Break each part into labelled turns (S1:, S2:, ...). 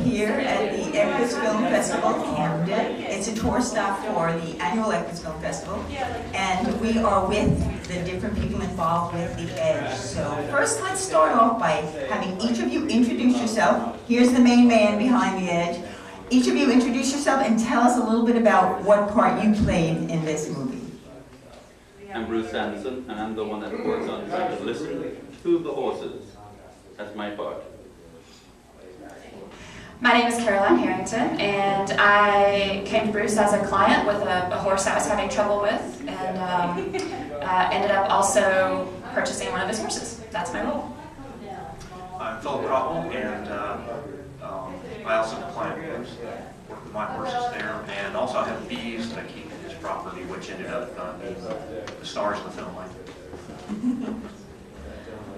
S1: here at the Equus Film Festival, Camden. It's a tour stop for the annual Equus Film Festival, and we are with the different people involved with the Edge. So first, let's start off by having each of you introduce yourself. Here's the main man behind the Edge. Each of you introduce yourself and tell us a little bit about what part you played in this movie.
S2: I'm Bruce Anderson, and I'm the one that works on trying to listen to the horses. That's my part.
S3: My name is Caroline Harrington, and I came to Bruce as a client with a horse I was having trouble with, and ended up also purchasing one of his horses. That's my role.
S4: I'm Philip Cotwell, and I also client Bruce, work with my horses there, and also I have bees that I keep in his property, which ended up being the stars of the film.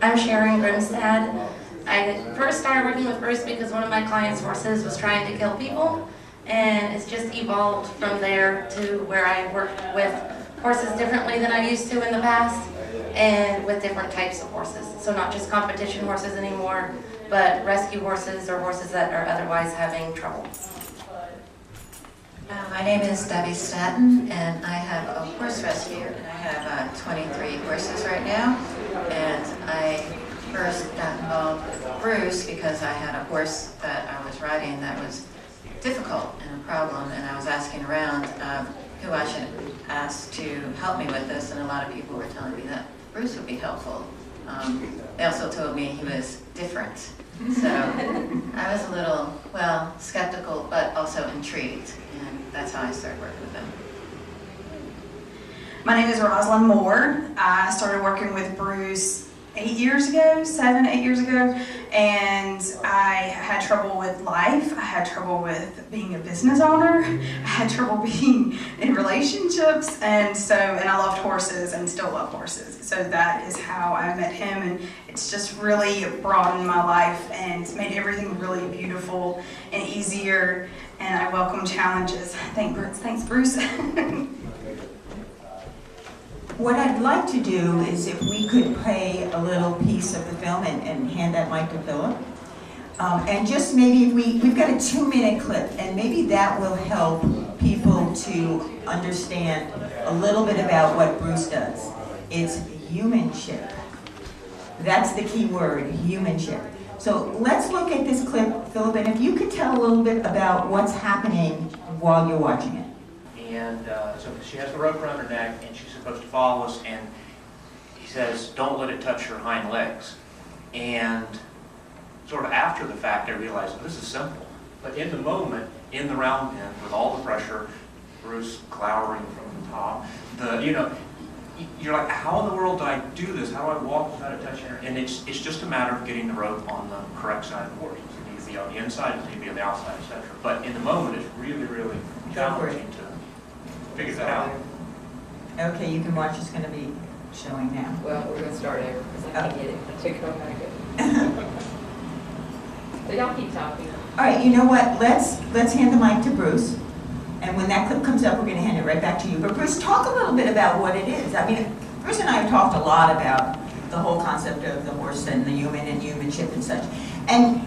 S5: I'm Sharon Grimstad. I first started working with Bruce because one of my clients' horses was trying to kill people, and it's just evolved from there to where I work with horses differently than I used to in the past, and with different types of horses. So not just competition horses anymore, but rescue horses or horses that are otherwise having trouble.
S6: My name is Debbie Staton, and I have a horse rescue, and I have 23 horses right now. And I first got involved with Bruce because I had a horse that I was riding that was difficult and a problem, and I was asking around who I should ask to help me with this, and a lot of people were telling me that Bruce would be helpful. They also told me he was different. So I was a little, well, skeptical, but also intrigued, and that's how I started working with him.
S7: My name is Rosalind Moore. I started working with Bruce 8 years ago, 7, 8 years ago, and I had trouble with life. I had trouble with being a business owner. I had trouble being in relationships, and I loved horses and still love horses. So that is how I met him, and it's just really broadened my life and made everything really beautiful and easier, and I welcome challenges. Thanks, Bruce.
S1: What I'd like to do is if we could play a little piece of the film and hand that mic to Philip. And just maybe if we've got a 2-minute clip, and maybe that will help people to understand a little bit about what Bruce does. It's humanship. That's the key word, humanship. So let's look at this clip, Philip, and if you could tell a little bit about what's happening while you're watching it.
S4: And so she has the rope around her neck, and she's supposed to follow us, and he says, don't let it touch her hind legs. And sort of after the fact, I realized, well, this is simple. But in the moment, in the round pen, with all the pressure, Bruce glowering from the top, you're like, how in the world do I do this? How do I walk without it touching her? And it's just a matter of getting the rope on the correct side of the horse. It needs to be on the inside, it needs to be on the outside, etc. But in the moment, it's really, really challenging to figure that out.
S1: Okay, you can watch. It's going to be showing now.
S8: Well, we're going to start over because I can't get it to come back. So y'all keep talking.
S1: All right, you know what? Let's hand the mic to Bruce. And when that clip comes up, we're going to hand it right back to you. But Bruce, talk a little bit about what it is. I mean, Bruce and I have talked a lot about the whole concept of the horse and the human and humanship and such. And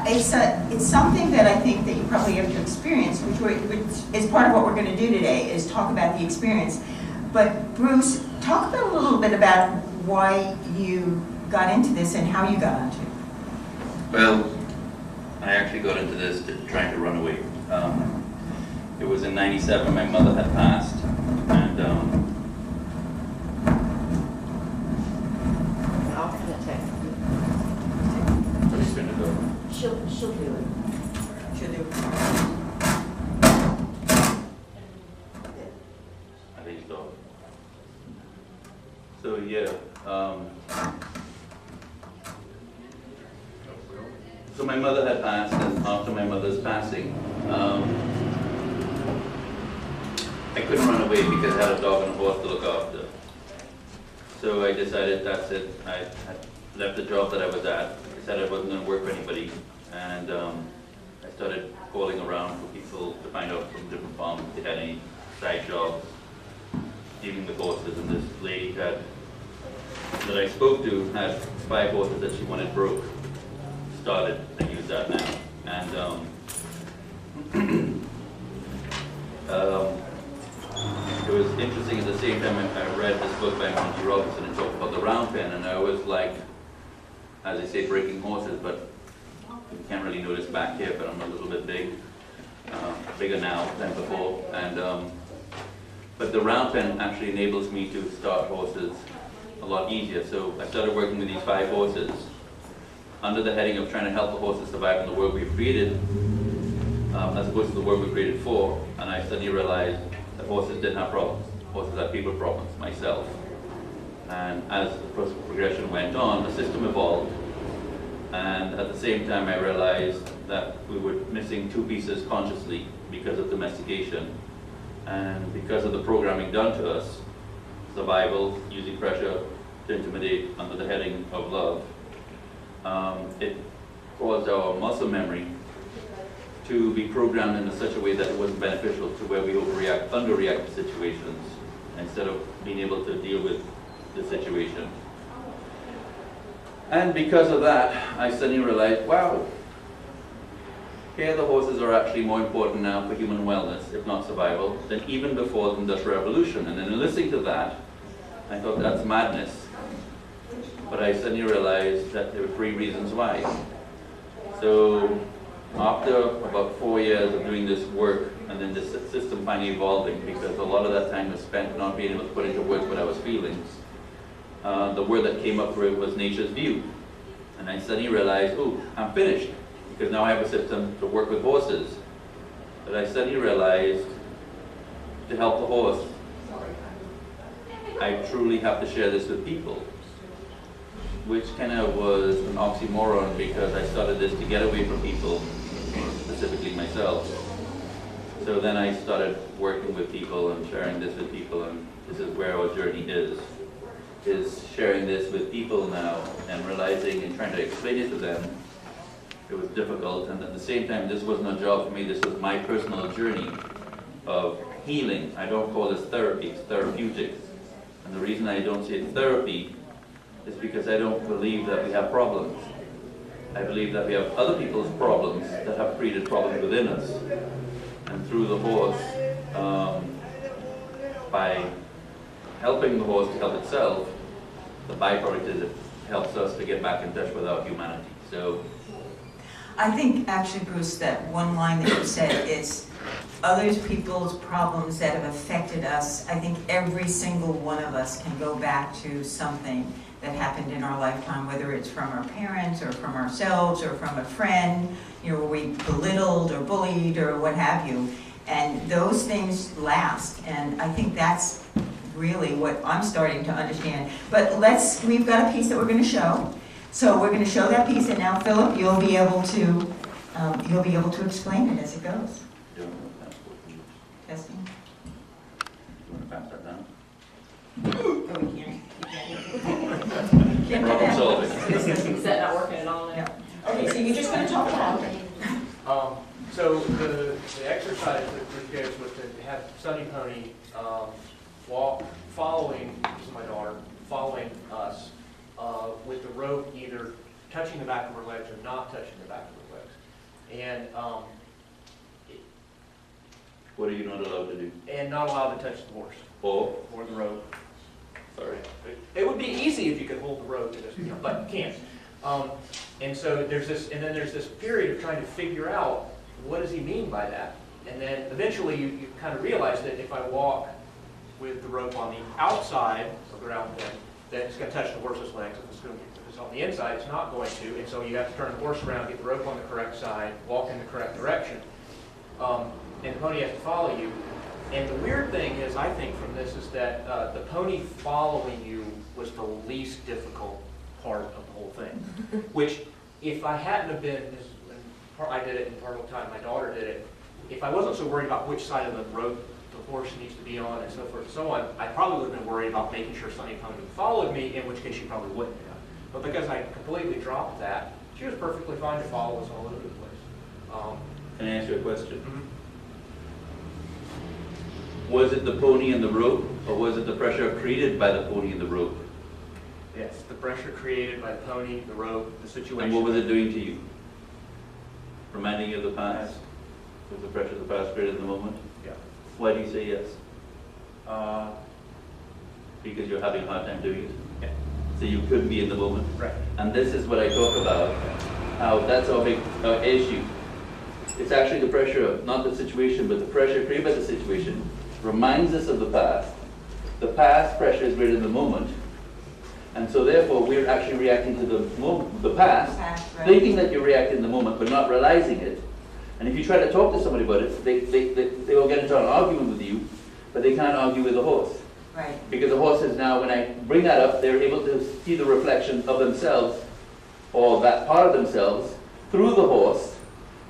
S1: it's something that I think that you probably have to experience, which is part of what we're going to do today, is talk about the experience. But Bruce, talk a little bit about why you got into this and how you got into it.
S2: Well, I actually got into this trying to run away. It was in '97, my mother had passed, and
S8: I'll kind of text
S2: she's going to go.
S8: you. She'll do it.
S1: Should do.
S2: I think so. So yeah, so my mother had passed, and after my mother's passing, I couldn't run away because I had a dog and a horse to look after. So I decided that's it. I had left the job that I was at. I said I wasn't going to work for anybody, and I started calling around for people to find out from different farms if they had any side jobs dealing with horses. And this lady that I spoke to had 5 horses that she wanted broke. Started, I use that now, and same time, I read this book by Monty Robinson and talked about the round pen, and I was like, as they say, breaking horses, but you can't really notice back here, but I'm a little bit bigger now than before. And but the round pen actually enables me to start horses a lot easier. So I started working with these 5 horses under the heading of trying to help the horses survive in the world we've created, as opposed to the world we created for. And I suddenly realized that horses didn't have problems. Horses had people problems, myself. And as the progression went on, the system evolved. And at the same time, I realized that we were missing 2 pieces consciously because of domestication and because of the programming done to us. Survival, using pressure to intimidate under the heading of love. It caused our muscle memory to be programmed in such a way that it wasn't beneficial to where we underreact to situations instead of being able to deal with the situation. And because of that, I suddenly realized, wow, here the horses are actually more important now for human wellness, if not survival, than even before the Industrial Revolution. And then in listening to that, I thought that's madness. But I suddenly realized that there were 3 reasons why. So after about 4 years of doing this work, and then this system finally evolving, because a lot of that time was spent not being able to put into words what I was feeling, the word that came up for it was nature's view. And I suddenly realized, oh, I'm finished, because now I have a system to work with horses. But I suddenly realized, to help the horse, I truly have to share this with people, which kind of was an oxymoron, because I started this to get away from people, specifically myself. So then I started working with people and sharing this with people, and this is where our journey is sharing this with people now and realizing and trying to explain it to them. It was difficult, and at the same time, this wasn't a job for me. This was my personal journey of healing. I don't call this therapy, it's therapeutic. And the reason I don't say therapy is because I don't believe that we have problems. I believe that we have other people's problems that have created problems within us. And through the horse, by helping the horse to help itself, the byproduct is it helps us to get back in touch with our humanity. So
S1: I think actually, Bruce, that one line that you said is others people's problems that have affected us. I think every single one of us can go back to something that happened in our lifetime, whether it's from our parents or from ourselves or from a friend, where we belittled or bullied or what have you. And those things last. And I think that's really what I'm starting to understand. But we've got a piece that we're going to show. So we're going to show that piece, and now Philip, you'll be able to explain it as it goes. Testing.
S2: You want to pass that down?
S1: Oh, we can't.
S2: Problem solving.
S8: Is that not working at all now?
S1: No. Okay, so you're just going to talk about it.
S4: So the exercise that Bruce gave us was to have Sunny Pony walk, following, this is my daughter, following us with the rope either touching the back of her legs or not touching the back of her legs. And
S2: What are you not allowed to do?
S4: and not allowed to touch the horse
S2: Oh,
S4: or the rope.
S2: sorry.
S4: It would be easy if you could hold the rope to this, but you can't. And so there's this period of trying to figure out what does he mean by that. And then eventually you kind of realize that if I walk with the rope on the outside of the round pen, then it's going to touch the horse's legs. If it's on the inside, it's not going to. And so you have to turn the horse around, get the rope on the correct side, walk in the correct direction. And the pony has to follow you. And the weird thing is, I think, from this is that the pony following you was the least difficult part of the whole thing. Which, if I hadn't have been, I did it in part of the time, my daughter did it, if I wasn't so worried about which side of the rope the horse needs to be on and so forth and so on, I probably would have been worried about making sure Sunny Pony followed me, in which case she probably wouldn't have. But because I completely dropped that, she was perfectly fine to follow us all over the place.
S2: Can I ask you a question?
S4: Mhm.
S2: Was it the pony and the rope, or was it the pressure created by the pony and the rope?
S4: Yes, the pressure created by the pony, the rope, the situation.
S2: And what was it doing to you? Reminding you of the past? Was the pressure of the past greater than the moment?
S4: Yeah.
S2: Why do you say yes? because you're having a hard time doing it.
S4: Yeah.
S2: So you couldn't be in the moment.
S4: Right.
S2: And this is what I talk about, how that's our big issue. It's actually the pressure of, not the situation, but the pressure created by the situation reminds us of the past. The past pressure is greater than the moment. And so therefore, we're actually reacting to the past,
S1: Right.
S2: thinking that you're reacting in the moment, but not realizing it. And if you try to talk to somebody about it, they will get into an argument with you, but they can't argue with the horse.
S1: Right.
S2: Because the horses now, when I bring that up, they're able to see the reflection of themselves, or that part of themselves, through the horse,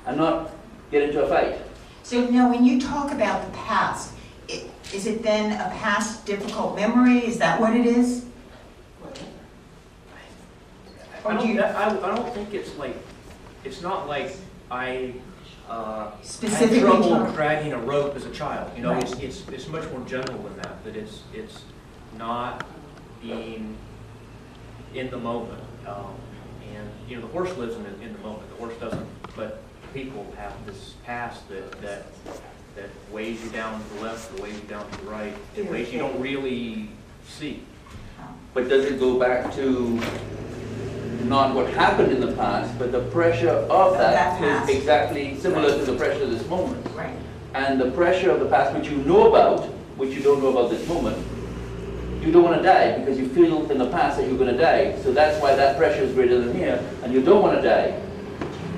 S2: and not get into a fight.
S1: So now, when you talk about the past, is it then a past difficult memory? Is that what it is?
S4: I don't think it's like, it's not like I had
S1: Specifically
S4: trouble
S1: talk-
S4: dragging a rope as a child. You know,
S1: Right.
S4: it's much more general than that. That it's not being in the moment. And you know, the horse lives in the moment. The horse doesn't. But people have this past that weighs you down to the left, or weighs you down to the right, in ways you don't really see.
S2: But does it go back to not what happened in the past, but the pressure of that
S1: past.
S2: is exactly similar to the pressure of this moment.
S1: Right.
S2: And the pressure of the past, which you know about, which you don't know about this moment, you don't want to die because you feel in the past that you're going to die. So that's why that pressure is greater than here, and you don't want to die.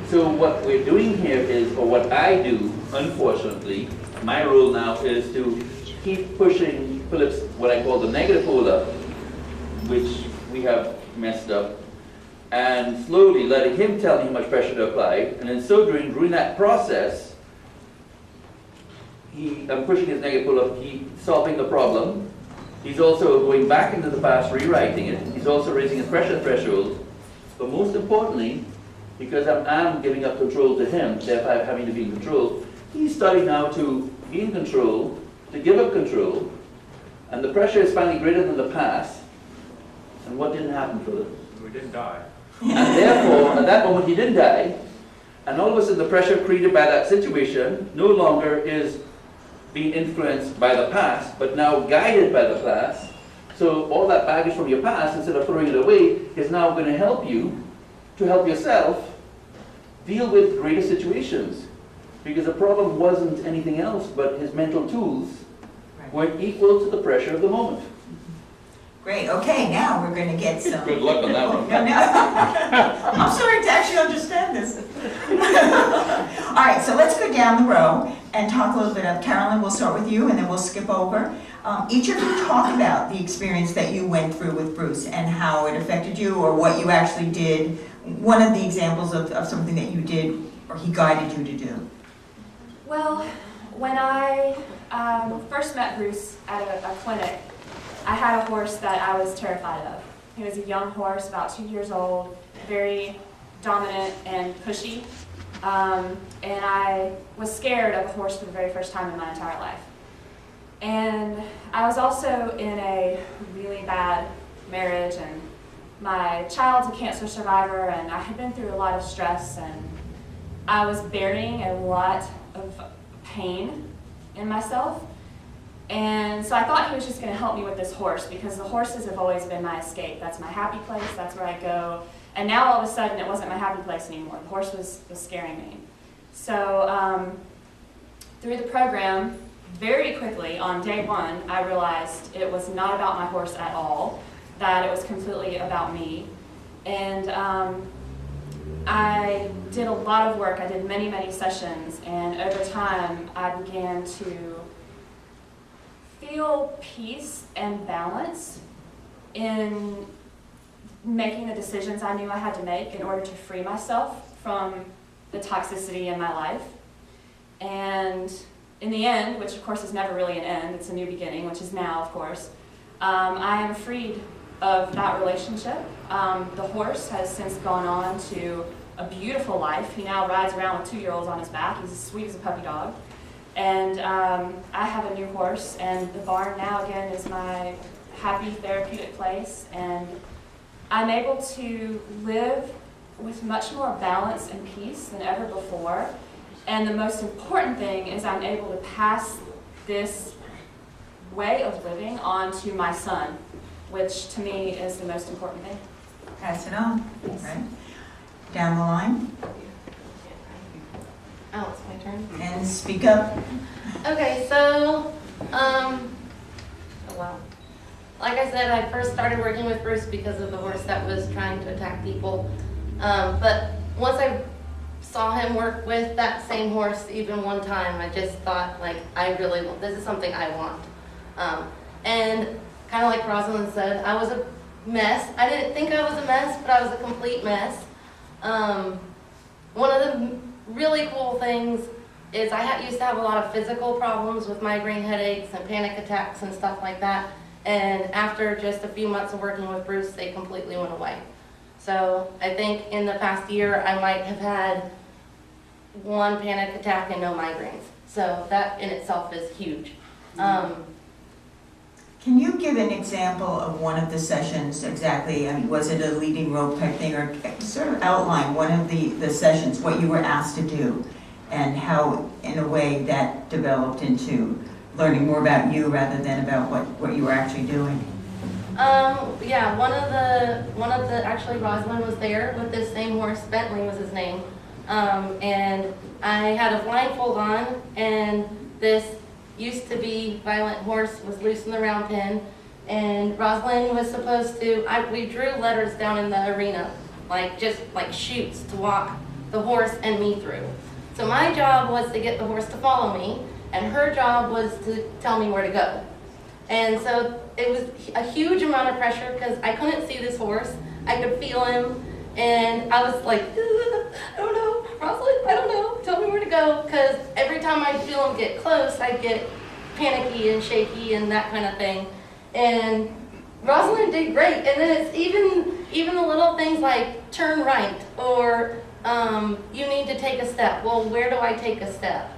S2: So what we're doing here is, or what I do, unfortunately, my role now is to keep pushing Philip's, what I call the negative pole up, which we have messed up, and slowly letting him tell me how much pressure to apply, and in so doing, during that process, I'm pushing his negative pole up, he's solving the problem. He's also going back into the past, rewriting it. He's also raising his pressure threshold. But most importantly, because I'm giving up control to him, therefore I'm having to be in control, he's starting now to be in control, to give up control, and the pressure is finally greater than the past. And what didn't happen, Philip?
S4: We didn't die.
S2: And therefore, at that moment, he didn't die. And all of a sudden, the pressure created by that situation no longer is being influenced by the past, but now guided by the past. So all that baggage from your past, instead of throwing it away, is now going to help you to help yourself deal with greater situations. Because the problem wasn't anything else, but his mental tools weren't equal to the pressure of the moment.
S1: Great. Okay, now we're going to get some.
S2: Good luck on that one.
S1: No, no. I'm starting to actually understand this. All right, so let's go down the row and talk a little bit of, Carolyn, we'll start with you and then we'll skip over. Each of you talk about the experience that you went through with Bruce and how it affected you or what you actually did. One of the examples of something that you did or he guided you to do.
S3: Well, when I first met Bruce at a clinic, I had a horse that I was terrified of. He was a young horse, about 2 years old, very dominant and pushy. And I was scared of a horse for the very first time in my entire life. And I was also in a really bad marriage, and my child's a cancer survivor, and I had been through a lot of stress, and I was bearing a lot of pain in myself. And so I thought he was just going to help me with this horse, because the horses have always been my escape. That's my happy place, that's where I go. And now all of a sudden it wasn't my happy place anymore. The horse was scaring me. So through the program, very quickly on day one, I realized it was not about my horse at all, that it was completely about me. And I did a lot of work. I did many, many sessions, and over time I began to feel peace and balance in making the decisions I knew I had to make in order to free myself from the toxicity in my life. And in the end, which of course is never really an end, it's a new beginning, which is now, of course, I am freed of that relationship. The horse has since gone on to a beautiful life. He now rides around with 2-year-olds on his back. He's as sweet as a puppy dog. And I have a new horse, and the barn now again is my happy therapeutic place, and I'm able to live with much more balance and peace than ever before. And the most important thing is I'm able to pass this way of living on to my son. which to me is the most important thing.
S1: Pass it on, right? Down the line,
S5: Oh, it's my turn.
S1: and speak up.
S5: Okay, so, oh wow. Like I said, I first started working with Bruce because of the horse that was trying to attack people. But once I saw him work with that same horse even one time, I just thought, like, this is something I want. And kind of like Rosalind said, I was a mess. I didn't think I was a mess, but I was a complete mess. One of the really cool things is I used to have a lot of physical problems with migraine headaches and panic attacks and stuff like that. And after just a few months of working with Bruce, they completely went away. So I think in the past year, I might have had one panic attack and no migraines. So that in itself is huge.
S1: Can you give an example of one of the sessions exactly? I mean, was it a leading rope type thing, or sort of outline one of the sessions, what you were asked to do, and how, in a way, that developed into learning more about you rather than about what you were actually doing?
S5: Yeah, one of the actually Rosalind was there with this same horse. Bentley was his name, and I had a blindfold on, and this used to be violent horse was loose in the round pen, and Rosalind was supposed to, we drew letters down in the arena, just like chutes to walk the horse and me through. So my job was to get the horse to follow me, and her job was to tell me where to go. And so it was a huge amount of pressure because I couldn't see this horse. I could feel him, and I was like, I don't know, Rosalind, I don't know, tell me where to go. Because every time I'd feel him get close, I'd get panicky and shaky and that kind of thing. And Rosalind did great. And then it's even the little things like turn right, or you need to take a step. Well, where do I take a step?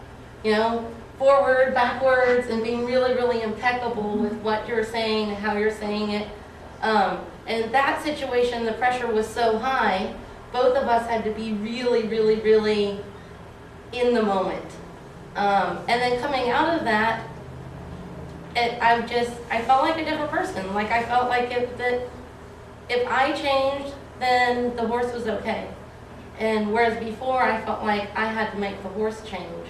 S5: You know, forward, backwards, and being really, really impeccable with what you're saying and how you're saying it. And in that situation, the pressure was so high, both of us had to be really, really, really in the moment. And then coming out of that, I felt like a different person. Like I felt like if I changed, then the horse was okay. And whereas before, I felt like I had to make the horse change.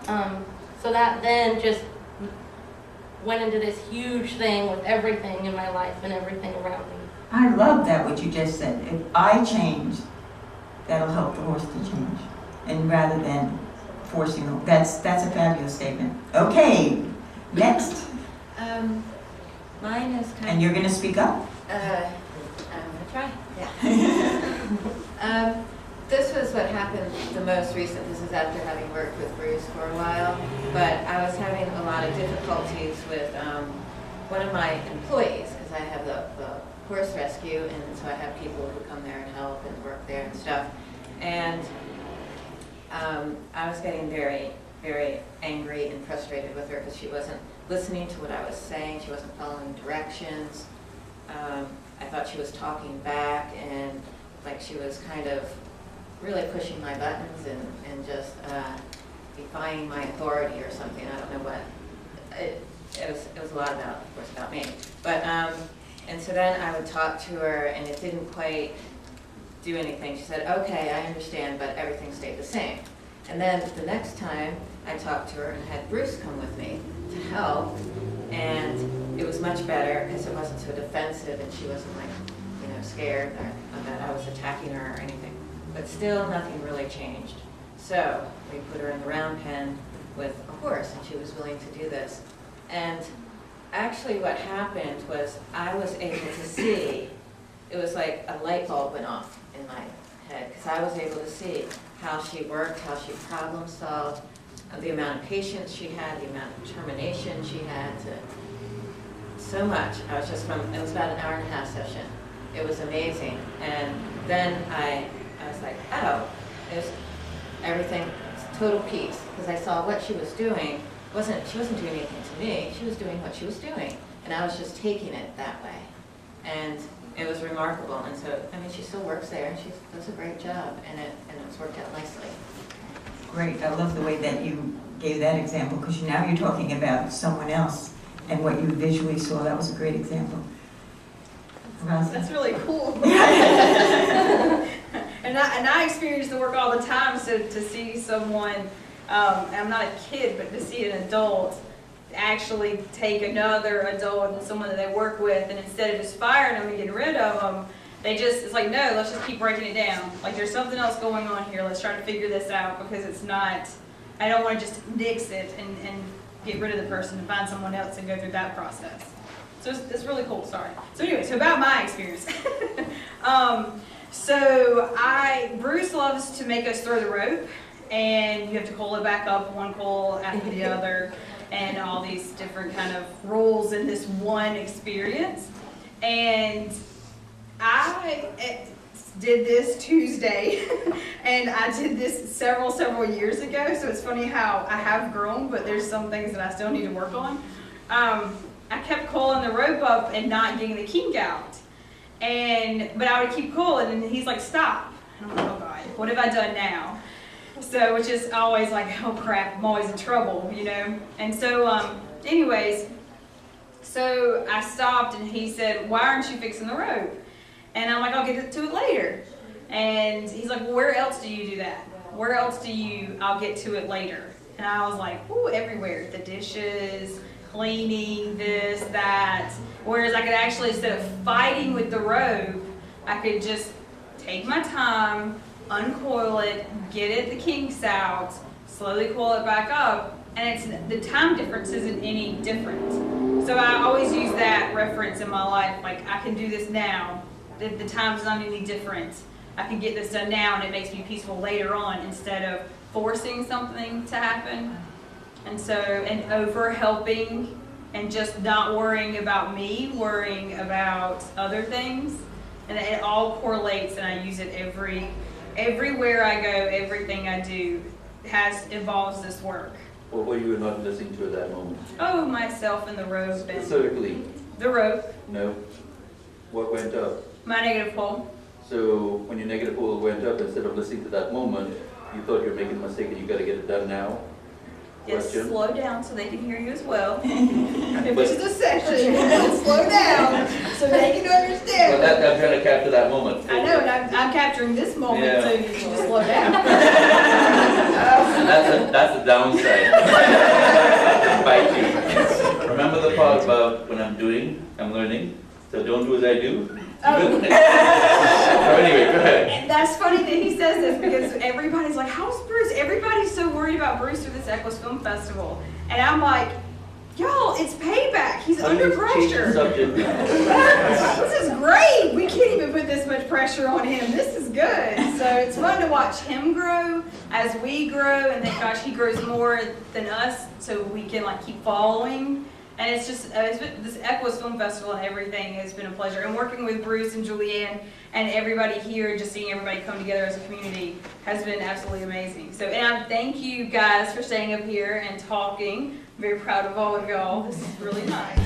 S5: So that then just went into this huge thing with everything in my life and everything around me.
S1: I love that, what you just said. If I change, that'll help the horse to change. And rather than forcing them, that's a fabulous statement. Okay, next.
S6: Mine is kind of...
S1: And you're going to speak up?
S6: I'm going to try, yeah. This was what happened the most recent. This is after having worked with Bruce for a while. But I was having a lot of difficulties with one of my employees, because I have the horse rescue, and so I have people who come there and help and work there and stuff. And I was getting very, very angry and frustrated with her because she wasn't listening to what I was saying. She wasn't following directions. I thought she was talking back, and like she was kind of really pushing my buttons and just defying my authority or something. I don't know what. It was a lot about, of course, about me. But and so then I would talk to her, and it didn't quite do anything. She said, "Okay, I understand," but everything stayed the same. And then the next time I talked to her and had Bruce come with me to help, and it was much better because it wasn't so defensive, and she wasn't like, scared that I was attacking her or anything. But still, nothing really changed. So we put her in the round pen with a horse, and she was willing to do this. And actually what happened was I was able to see, it was like a light bulb went off in my head, because I was able to see how she worked, how she problem solved, the amount of patience she had, the amount of determination she had so much. It was about an hour and a half session. It was amazing. And then I was like, oh, everything, total peace, because I saw what she was doing. She wasn't doing anything to me. She was doing what she was doing, and I was just taking it that way. And it was remarkable. And so, she still works there, and she does a great job, and it's worked out nicely.
S1: Great. I love the way that you gave that example, because now you're talking about someone else and what you visually saw. That was a great example.
S9: That's really cool. And I experience the work all the time, so to see someone, and I'm not a kid, but to see an adult actually take another adult and someone that they work with, and instead of just firing them and getting rid of them, it's like, no, let's just keep breaking it down. Like, there's something else going on here. Let's try to figure this out, because it's not, I don't want to just nix it and get rid of the person and find someone else and go through that process. So it's really cool, sorry. So anyway, so about my experience. Bruce loves to make us throw the rope, and you have to pull it back up, one pull after the other, and all these different kind of rules in this one experience. And I did this Tuesday, and I did this several years ago, so it's funny how I have grown, but there's some things that I still need to work on. I kept pulling the rope up and not getting the kink out, but I would keep pulling, and he's like, stop. And I'm like, oh God, what have I done now? So, which is always like, oh crap, I'm always in trouble, you know? And so, anyways, so I stopped, and he said, why aren't you fixing the rope? And I'm like, I'll get to it later. And he's like, well, where else do you do that? Where else I'll get to it later? And I was like, ooh, everywhere. The dishes, cleaning, this, that. Whereas I could actually, instead of fighting with the rope, I could just take my time, uncoil it, get it the kinks out, slowly coil it back up, and the time difference isn't any different. So I always use that reference in my life, like, I can do this now. The time's not any different. I can get this done now, and it makes me peaceful later on, instead of forcing something to happen. And so, and over helping, and just not worrying about me, worrying about other things. And it all correlates, and I use it everywhere I go, everything I do involves this work.
S2: What were you not listening to at that moment?
S9: Oh, myself and the rope.
S2: Specifically?
S9: The rope.
S2: No. What went up?
S9: My negative pole.
S2: So when your negative pole went up, instead of listening to that moment, you thought you were making a mistake and you got to get it done now?
S9: Just
S2: Question?
S9: slow down so they can hear you as well. If this is a session, slow down so they can understand.
S2: Well, I'm trying to capture that moment.
S9: I know, and I'm capturing this moment,
S2: Yeah.
S9: so you can just slow down.
S2: And that's the downside. Bite you. Remember the part about when I'm learning, so don't do as I do?
S9: Oh.
S2: So anyway, go ahead.
S9: And that's funny that he says this, because everybody's like, how's Bruce? Everybody's so worried about Bruce through this Equus Film Festival. And I'm like, y'all, it's payback. He's under pressure.
S2: Subject.
S9: This is great. We can't even put this much pressure on him. This is good. So it's fun to watch him grow as we grow, and then gosh, he grows more than us, so we can like keep following. And it's just, this Equus Film Festival and everything has been a pleasure. And working with Bruce and Julianne and everybody here, just seeing everybody come together as a community has been absolutely amazing. So, and I thank you guys for staying up here and talking. I'm very proud of all of y'all. This is really nice.